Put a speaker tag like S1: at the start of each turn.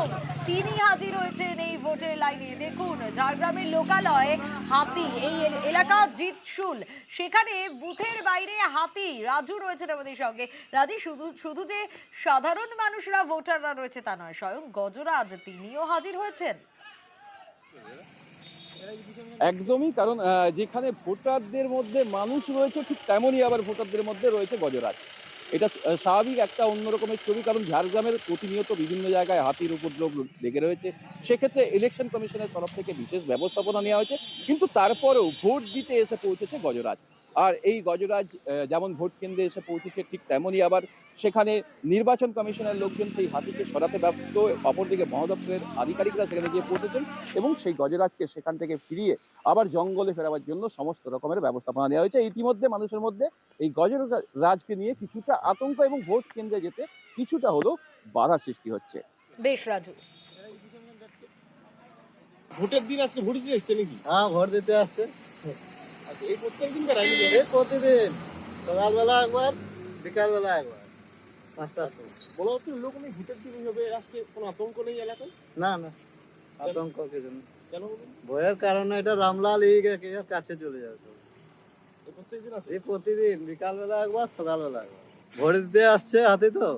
S1: স্বয়ং তিনি হাজির হয়েছেন এই ভোটের লাইনে। দেখুন, ঝাড়গ্রামের লোকালয়ে হাতি, এই এলাকা জিতশুল, সেখানে বুথের বাইরে হাতি। রাজু রয়েছেন আমাদের সঙ্গে। রাজি, শুধু শুধু যে সাধারণ মানুষরা ভোটাররা রয়েছে তা নয়, স্বয়ং গজরাজ তিনিও হাজির হয়েছেন।
S2: একদমই, কারণ যেখানে ভোটারদের মধ্যে মানুষ রয়েছে ঠিক তেমনই আবার ভোটারদের মধ্যে রয়েছে গজরাজ। এটা স্বাভাবিক একটা অন্যরকমের ছবি, কারণ ঝাড়গ্রামের প্রতিনিয়ত বিভিন্ন জায়গায় হাতির উপদ্রব লেগে রয়েছে। সেক্ষেত্রে ইলেকশন কমিশনের তরফ থেকে বিশেষ ব্যবস্থাপনা নেওয়া হয়েছে, কিন্তু তারপরেও ভোট দিতে এসে পৌঁছেছে গজরাজ। আর এই গজরাজ যেমন ভোট কেন্দ্রে এসে পৌঁছেছে ঠিক তেমনই আবার সেখানে নির্বাচন কমিশনের লোকজন সেই হাতিকে সরাতে ব্যস্ত। অপরদিকে বন দপ্তরের আধিকারিকরা সেখানে গিয়ে পৌঁছেছেন এবং সেই গজরাজকে সেখান থেকে ফিরিয়ে আবার জঙ্গলে ফেরাবার জন্য সমস্ত রকমের ব্যবস্থাপনা নেওয়া হয়েছে। ইতিমধ্যে মানুষের মধ্যে এই গজরাজকে নিয়ে কিছুটা আতঙ্ক এবং ভোট কেন্দ্রে যেতে কিছুটা হলেও বাধা সৃষ্টি হচ্ছে।
S1: বেশ রাজু।
S3: ভোটের দিন আজকে ভোট দিতে এসছে নাকি?
S4: হ্যাঁ, ভোট দিতে আসছে।
S3: আচ্ছা, এই প্রত্যেকদিন কার আগে
S4: এই প্রতিদিন সকালবেলা একবার, বিকালবেলা একবার, 5টার সময়।
S3: বলা হচ্ছে লোক নেই ভোটের দিন হবে, আজকে কোনো আতঙ্ক নেই এলাকায়।
S4: না না, আতঙ্ক কিছু নেই।
S3: কেন বলুন?
S4: ভয়ের কারণে এটা রামলাল এর কাছে চলে যাবে সব।
S3: এই প্রত্যেকদিন আসে।
S4: এই প্রতিদিন বিকালবেলা একবার, সকালবেলা একবার। ভোট দিতে আসছে হাতে তো।